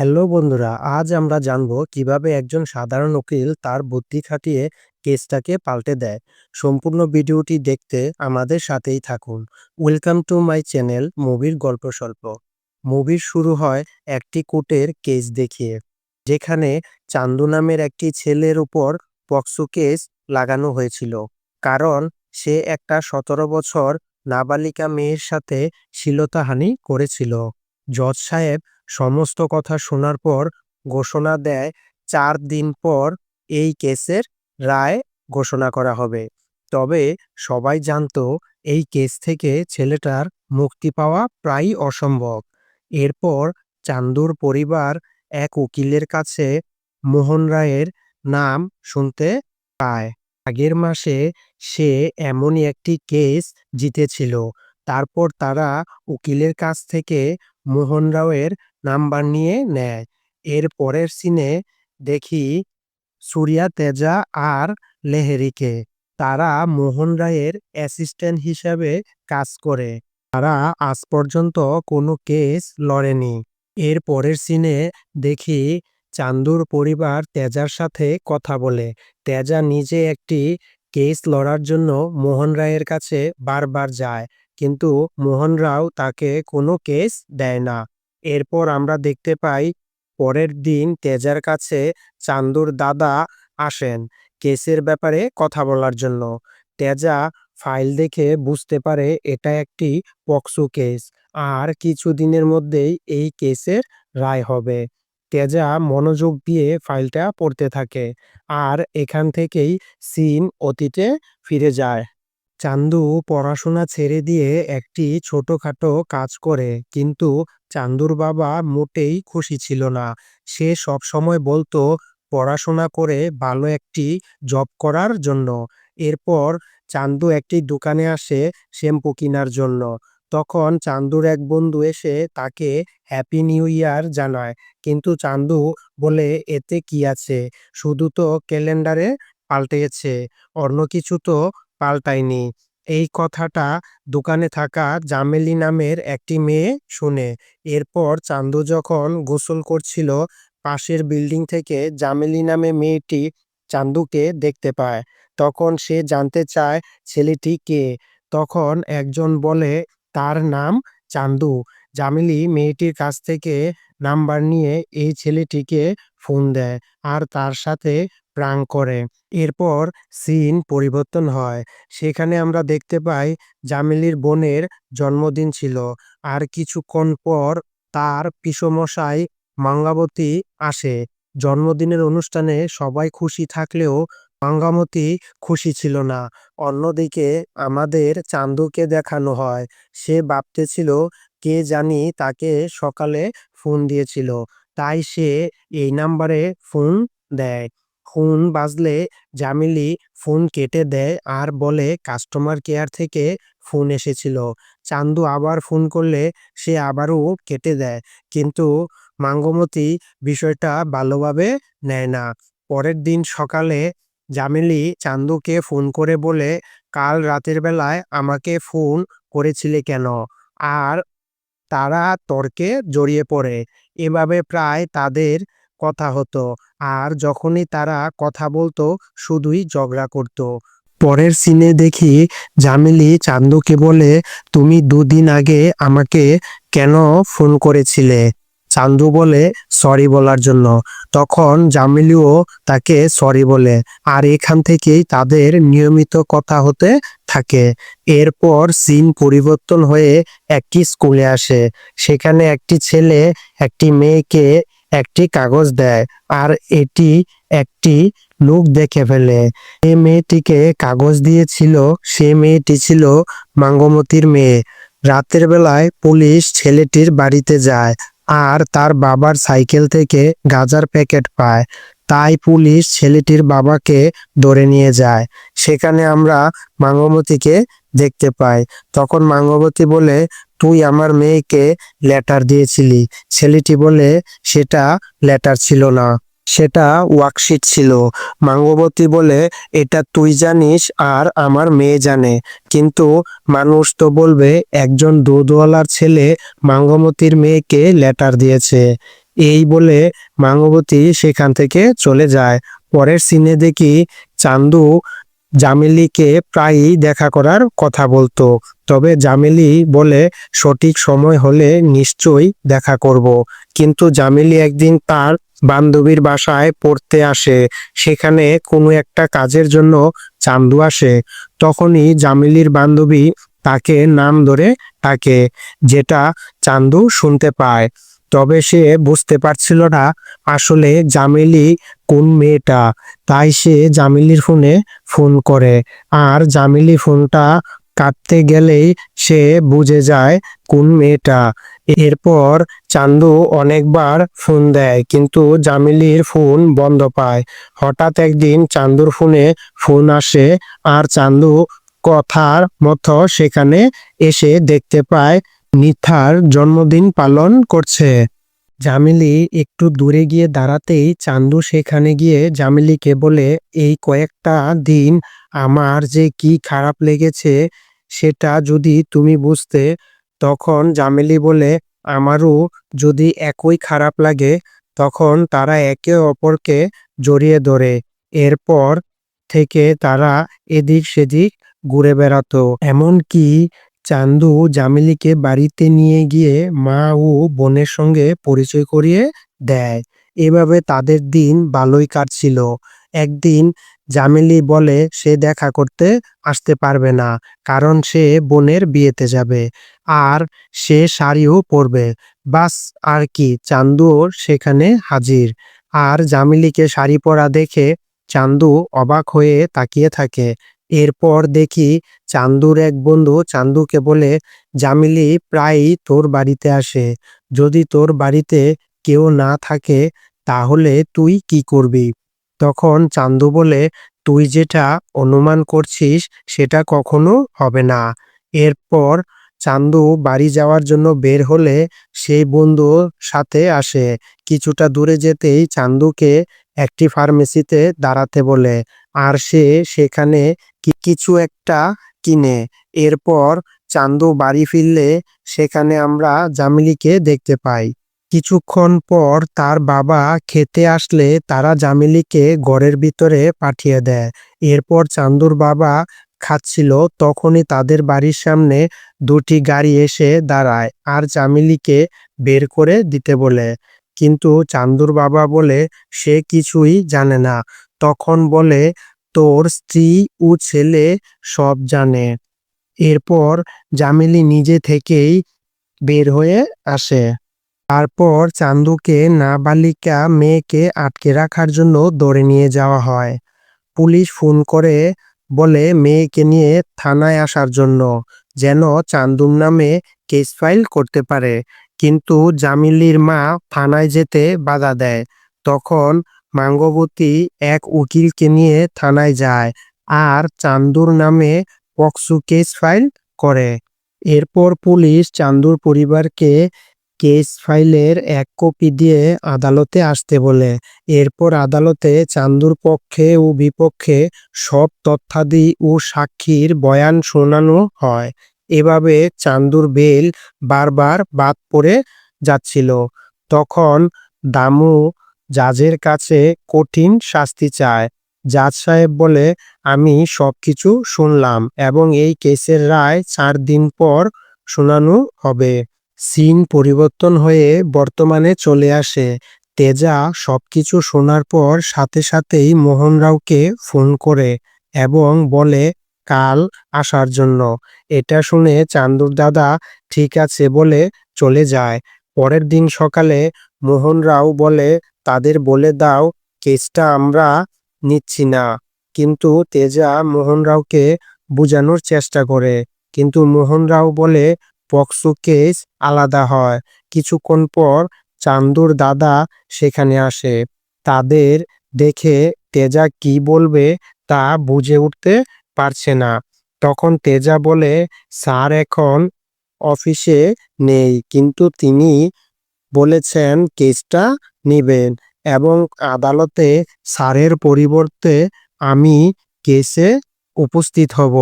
Hello বন্ধুরা, আজ আমরা জানব কিভাবে একজন সাধারণ উকিল তার বুদ্ধি খাটিয়ে কেসটাকে পাল্টে দেয়। সম্পূর্ণ ভিডিওটি দেখতে আমাদের সাথেই থাকুন। ওয়েলকাম টু মাই চ্যানেল মুভির গল্প স্বল্প। মুভির শুরু হয় একটি কোর্টের কেস দেখিয়ে, যেখানে চান্দু নামের একটি ছেলের উপর পক্সো কেস লাগানো হয়েছিল, কারণ সে একটা 17 বছর নাবালিকা মেয়ের সাথে শ্লীলতাহানি করেছিল। জজ সাহেব সমস্ত কথা শোনার পর ঘোষণা দেয় 4 দিন পর এই কেসের রায় ঘোষণা করা হবে। তবে সবাই জানতো এই কেস থেকে ছেলেটার মুক্তি পাওয়া প্রায় অসম্ভব। এরপর চান্দুর পরিবার এক উকিলের কাছে মোহন রায়ের নাম শুনতে পায়। আগের মাসে সে এমনই একটি কেস জিতেছিল। তারপর তারা উকিলের কাছ থেকে মোহন রাওয়ের নাম্বার নিয়ে নেয়। এর পরের সিনে দেখি সুরিয়া তেজা আর লেহেরিকে। তারা মোহন রায়ের অ্যাসিস্ট্যান্ট হিসাবে কাজ করে। তারা আজ পর্যন্ত কোনো কেস লড়েনি। এর পরের সিনে দেখি চান্দুর পরিবার তেজার সাথে কথা বলে। তেজা নিজে একটি কেস লড়ার জন্য মোহন রায়ের কাছে বারবার যায়, কিন্তু মোহন রাও তাকে কোনো কেস দেয় না। এরপর আমরা দেখতে পাই পরের দিন তেজার কাছে চান্দুর দাদা আসেন কেসের ব্যাপারে কথা বলার জন্য। তেজা ফাইল দেখে বুঝতে পারে এটা একটি পক্সো কেস, আর কিছুদিনের মধ্যেই এই কেসের রায় হবে। তেজা মনোযোগ দিয়ে ফাইলটা পড়তে থাকে, আর এখান থেকেই সিন অতীতে ফিরে যায়। চান্দু পড়াশোনা ছেড়ে দিয়ে একটি ছোটখাটো কাজ করে, কিন্তু চান্দুর বাবা মোটেই খুশি ছিল না। সে সব সময় বলতো পড়াশোনা করে ভালো একটি জব করার জন্য। এরপর চান্দু একটি দোকানে আসে শ্যাম্পু কেনার জন্য। তখন চান্দুর এক বন্ধু এসে তাকে হ্যাপি নিউ ইয়ার জানায়, কিন্তু চান্দু বলে এতে কি আছে, শুধু তো ক্যালেন্ডারে পাল্টেছে, অন্য কিছু তো পাল্টায়নি। এই কথাটা দোকানে থাকা জামেলি নামের একটি মেয়ে শুনে। এরপর চান্দু যখন গোসল করছিল, পাশের বিল্ডিং থেকে জামেলি নামে মেয়েটি চান্দুকে দেখতে পায়। তখন সে জানতে চায় ছেলেটি কে। তখন একজন বলে তার নাম চান্দু। জামেলি মেয়েটির কাছ থেকে নাম্বার নিয়ে এই ছেলেটিকে ফোন দেয় আর তার সাথে প্রাঙ্ক করে। এরপর সিন পরিবর্তন হয়। সেখানে আমরা দেখতে পাই জামেলির বোনের জন্মদিন ছিল, আর কিছুক্ষণ পর তার পিসমশাই মাঙ্গাবতী আসে। জন্মদিনের অনুষ্ঠানে সবাই খুশি থাকলেও মাঙ্গামতি খুশি ছিল না। অন্যদিকে আমাদের চান্দুকে দেখানো হয়, সে ভাবতেছিল কে জানি তাকে সকালে ফোন দিয়েছিল, তাই সে এই নাম্বারে ফোন দেয়। ফোন বাজলে জামিলি ফোন কেটে দেয় আর বলে কাস্টমার কেয়ার থেকে ফোন এসেছিল। চান্দু আবার ফোন করলে সে আবারও কেটে দেয়, কিন্তু মাঙ্গমতি বিষয়টা ভালোভাবে নেয় না। পরের দিন সকালে জামিলি চান্দুকে ফোন করে বলে, কাল রাতের বেলায় আমাকে ফোন করেছিলে কেন? আর তারা তর্কে জড়িয়ে পড়ে। এভাবে প্রায় তাদের কথা হতো, আর যখনই তারা কথা বলতো শুধুই ঝগড়া করত। পরের সিনে দেখি জামিলি চান্দুকে বলে, তুমি 2 দিন আগে আমাকে কেন ফোন করেছিলে? চান্দু বলে সরি বলার জন্য। তখন জামিলিও তাকে সরি বলে, আর এখান থেকেই তাদের নিয়মিত কথা হতে থাকে। এরপর সিন পরিবর্তন হয়ে একটি স্কুলে আসে। সেখানে একটি ছেলে একটি মেয়েকে একটি কাগজ দেয়, আর এটি একটি লোক দেখে ফেলে। যে মেয়েটিকে কাগজ দিয়েছিল সে মেয়েটি ছিল মাঙ্গমতির মেয়ে। রাতের বেলায় পুলিশ ছেলেটির বাড়িতে যায়, আর তার বাবার সাইকেল থেকে গাঁজার প্যাকেট পায়। তাই পুলিশ ছেলেটির বাবাকে ধরে নিয়ে যায়। সেখানে আমরা মাঙ্গমতিকে দেখতে পাই। তখন মাঙ্গমতি বলে, তুই আমার মেয়েকে লেটার দিয়েছিলি। ছেলেটি বলে সেটা লেটার ছিল না, সেটা ওয়ার্কশিট ছিল। মাঙ্গবতী বলে, এটা তুই জানিস আর আমার মেয়ে জানে, কিন্তু মানুষ তো বলবে একজন দুধওয়ালার ছেলে মাঙ্গমতির মেয়েকে লেটার দিয়েছে। এই বলে মাঙ্গবতী সেখান থেকে চলে যায়। পরের সিনে দেখি চান্দু জামিলীকে প্রায়ই দেখা করার কথা বলতো, তবে জামিলী বলে সঠিক সময় হলে নিশ্চয়ই দেখা করব। কিন্তু জামিলী একদিন তার বান্ধবীর বাসায় পড়তে আসে। সেখানে কোনো একটা কাজের জন্য চান্দু আসে। তখনই জামিলীর বান্ধবী তাকে নাম ধরে ডাকে, যেটা চান্দু শুনতে পায়। তবে সে বুঝতে পারছিল না আসলে জামিলী কোন মেয়েটা। তাই সে জামিলীর ফোনে ফোন করে, আর জামিলী ফোনটা কাটতে গেলেই সে বুঝে যায় কোন মেয়েটা। এরপর চান্দু অনেকবার ফোন দেয়, কিন্তু জামিলীর ফোন বন্ধ পায়। হঠাৎ একদিন চান্দুর ফোনে ফোন আসে, আর চান্দু কথার মতো সেখানে এসে দেখতে পায় নিথার জন্মদিন পালন করছে। জামিলী একটু দূরে গিয়ে দাঁড়াতেই চান্দু সেখানে গিয়ে জামিলীকে বলে, এই কয়েকটা দিন আমার যে কি খারাপ লেগেছে সেটা যদি তুমি বুঝতে। তখন জামিলী বলে, আমারও যদি একই খারাপ লাগে। তখন তারা একে অপরকে জড়িয়ে ধরে। এরপর থেকে তারা এদিক সেদিক ঘুরে বেড়াতো। এমনকি চান্দু জামিলীকে বাড়িতে নিয়ে গিয়ে মা ও বোনের সঙ্গে পরিচয় করিয়ে দেয়। এভাবে তাদের দিন ভালোই কাটছিল। একদিন জামিলী বলে সে দেখা করতে আসতে পারবে না, কারণ সে বোনের বিয়েতে যাবে, আর সে শাড়িও পরবে। বাস, আর কি, চান্দুও সেখানে হাজির। আর জামিলীকে শাড়ি পরা দেখে চান্দু অবাক হয়ে তাকিয়ে থাকে। এরপর দেখি চান্দুর এক বন্ধু চান্দুকে বলে, জামিলী প্রায়ই তোর বাড়িতে আসে। যদি তোর বাড়িতে কেউ না থাকে তাহলে তুই কি করবি? তখন চান্দু বলে, তুই যেটা অনুমান করছিস সেটা কখনো হবে না। এরপর চান্দু বাড়ি যাওয়ার জন্য বের হলে সেই বন্ধু সাথে আসে। কিছুটা দূরে যেতেই চান্দুকে একটি ফার্মেসিতে দাঁড়াতে বলে, আর সে সেখানে কিছু একটা কিনে। এরপর চান্দু বাড়ি ফিরলে সেখানে আমরা জামিলীকে দেখতে পাই। কিছুক্ষণ পর তার বাবা খেতে আসলে তারা জামিলীকে ঘরের ভিতরে পাঠিয়ে দেয়। এরপর চান্দুর বাবা খাচ্ছিল, তখনই তাদের বাড়ির সামনে দুটি গাড়ি এসে দাঁড়ায় আর জামিলীকে বের করে দিতে বলে। কিন্তু চান্দুর বাবা বলে সে কিছুই জানে না। তখন বলে, তোর স্ত্রী ও ছেলে সব জানে। এরপর জামিলী নিজে থেকেই বের হয়ে আসে। তারপর চান্দুকে নাবালিকা মেয়েকে আটকে রাখার জন্য ধরে নিয়ে যাওয়া হয়। পুলিশ ফোন করে বলে মেয়েকে নিয়ে থানায় আসার জন্য, যেন চান্দুর নামে কেস ফাইল করতে পারে। কিন্তু জামিলীর মা থানায় যেতে বাধা দেয়। তখন মাঙ্গবতী এক উকিলকে নিয়ে থানায় যায় আর চান্দুর নামে পক্সো কেস ফাইল করে। এরপর পুলিশ চান্দুর পরিবারকে কেস ফাইলের এক কপি দিয়ে আদালতে আসতে বলে। এরপর আদালতে চান্দুর পক্ষে ও বিপক্ষে সব তথ্যাদি ও সাক্ষীর বয়ান শোনানো হয়। এভাবে চান্দুর বেল বারবার বাদ পড়ে যাচ্ছিল। তখন দামু জাজের কাছে কঠিন শাস্তি চায়। জাজ সাহেব বলে, আমি সবকিছু শুনলাম এবং এই কেসের রায় 4 দিন পর শোনানো হবে। সিন পরিবর্তন হয়ে বর্তমানে চলে আসে। তেজা সবকিছু শোনার পর সাথে সাথেই মোহন রাওকে ফোন করে এবং বলে কাল আসার জন্য। এটা শুনে চান্দুর দাদা ঠিক আছে বলে চলে যায়। পরের দিন সকালে মোহন রাও বলে, তাদের বলে দাও কেসটা আমরা নিচ্ছি না। কিন্তু তেজা মোহন রাওকে বোঝানোর চেষ্টা করে, কিন্তু মোহন রাও বলে পক্সো কেস আলাদা হয়। কিছুক্ষণ পর চান্দুর দাদা সেখানে আসে। তাদের দেখে তেজা কি বলবে তা বুঝে উঠতে পারছে না। তখন তেজা বলে, স্যার এখন অফিসে নেই, কিন্তু তিনি বলেছেন কেসটা নিবেন এবং আদালতে স্যারের পরিবর্তে আমি কেসে উপস্থিত হব।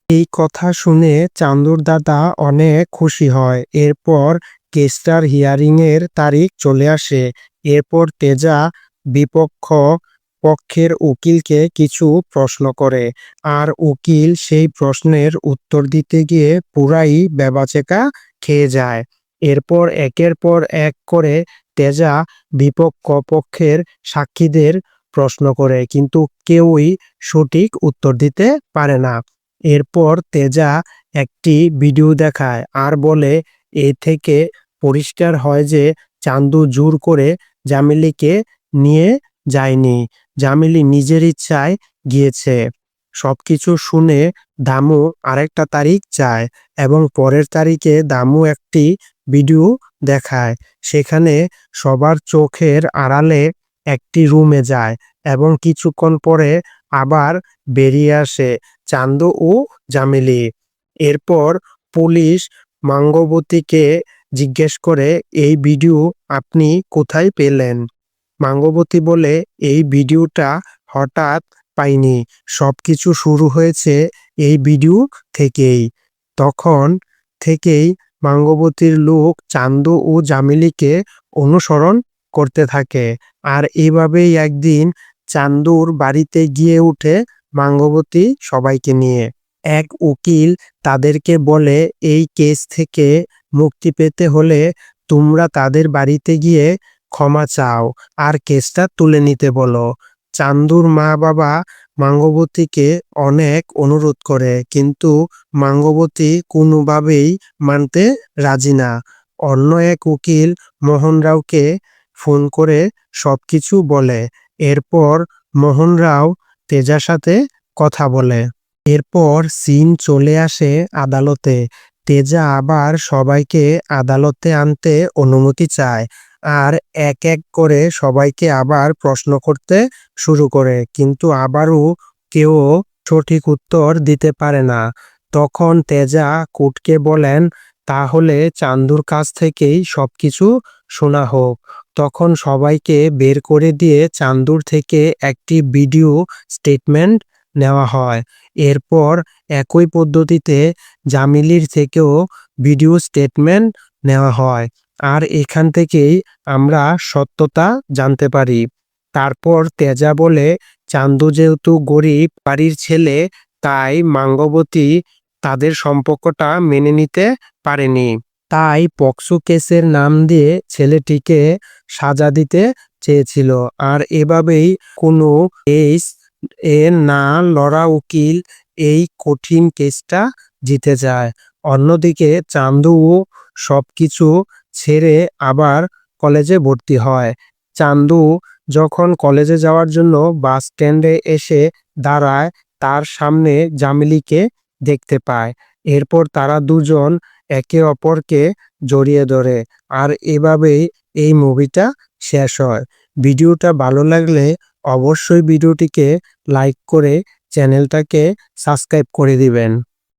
এই কথা শুনে চান্দুর দাদা অনেক খুশি হয়। এরপর কেসটার হিয়ারিংয়ের তারিখ চলে আসে। এরপর তেজা বিপক্ষ পক্ষের উকিলকে কিছু প্রশ্ন করে, আর উকিল সেই প্রশ্নের উত্তর দিতে গিয়ে পুরাই বেবাচেকা খেয়ে যায়। এরপর একের পর এক করে তেজা বিপক্ষ পক্ষের সাক্ষীদের প্রশ্ন করে, কিন্তু কেউই সঠিক উত্তর দিতে পারে না। এরপর তেজা একটি ভিডিও দেখায় আর বলে, এ থেকে পরিষ্কার হয় যে চান্দু জোর করে জামিলীকে নিয়ে যায়নি, জামিলী নিজের ইচ্ছায় গিয়েছে। সবকিছু শুনে দামু আরেকটা তারিখ চায় এবং পরের তারিখে দামু একটি ভিডিও দেখায়। সেখানে সবার চোখের আড়ালে একটি রুমে যায় এবং কিছুক্ষণ পরে আবার বেরিয়ে আসে চান্দু ও জামিলী। এরপর পুলিশ মাঙ্গবতীকে জিজ্ঞেস করে, এই ভিডিও আপনি কোথায় পেলেন? মাঙ্গবতী বলে, এই ভিডিওটা হঠাৎ পাইনি, সবকিছু শুরু হয়েছে এই ভিডিও থেকেই। তখন থেকেই মাঙ্গবতীর লোক চান্দু ও জামিলীকে অনুসরণ করতে থাকে। আর এভাবেই একদিন চান্দুর বাড়িতে গিয়ে উঠে মাঙ্গবতী সবাইকে নিয়ে। এক উকিল তাদেরকে বলে, এই কেস থেকে মুক্তি পেতে হলে তোমরা তাদের বাড়িতে গিয়ে ক্ষমা চাও আর কেসটা তুলে নিতে বলো। চান্দুর মা বাবা মাঙ্গবতীকে অনেক অনুরোধ করে, কিন্তু মাঙ্গবতী কোনোভাবেই মানতে রাজি না। অন্য এক উকিল মোহন রাওকে ফোন করে সবকিছু বলে। এরপর মোহন রাও তেজার সাথে কথা বলে। এরপর সিন চলে আসে আদালতে। তেজা আবার সবাইকে আদালতে আনতে অনুমতি চায় আর এক এক করে সবাইকে আবার প্রশ্ন করতে শুরু করে, কিন্তু আবারও কেউ সঠিক উত্তর দিতে পারে না। তখন তেজা কোর্টকে বলেন, তাহলে চান্দুর কাছ থেকেই সবকিছু শোনা হোক। তখন সবাইকে বের করে দিয়ে চান্দুর থেকে একটি ভিডিও স্টেটমেন্ট নেওয়া হয়। এরপর একই পদ্ধতিতে জামিলীর থেকেও ভিডিও স্টেটমেন্ট নেওয়া হয়, আর এখান থেকেই আমরা সত্যতা জানতে পারি। তারপর তেজা বলে, চান্দু যেহেতু গরিব বাড়ির ছেলে, তাই মাঙ্গবতী তাদের সম্পর্কটা মেনে নিতে পারেনি, তাই পক্সো কেসের নাম দিয়ে ছেলেটিকে সাজা দিতে চেয়েছিল। আর এভাবেই কোনো কেস এ না লড়া উকিল এই কঠিন কেসটা জিতে যায়। অন্যদিকে চান্দুও সবকিছু ছেড়ে আবার কলেজে ভর্তি হয়। চান্দু যখন কলেজে যাওয়ার জন্য বাস স্ট্যান্ডে এসে দাঁড়ায়, তার সামনে জামিলীকে দেখতে পায়। এরপর তারা দুজন একে অপরকে জড়িয়ে ধরে, আর এভাবেই এই মুভিটা শেষ হয়। ভিডিওটা ভালো লাগলে অবশ্যই ভিডিওটিকে লাইক করে চ্যানেলটাকে সাবস্ক্রাইব করে দিবেন।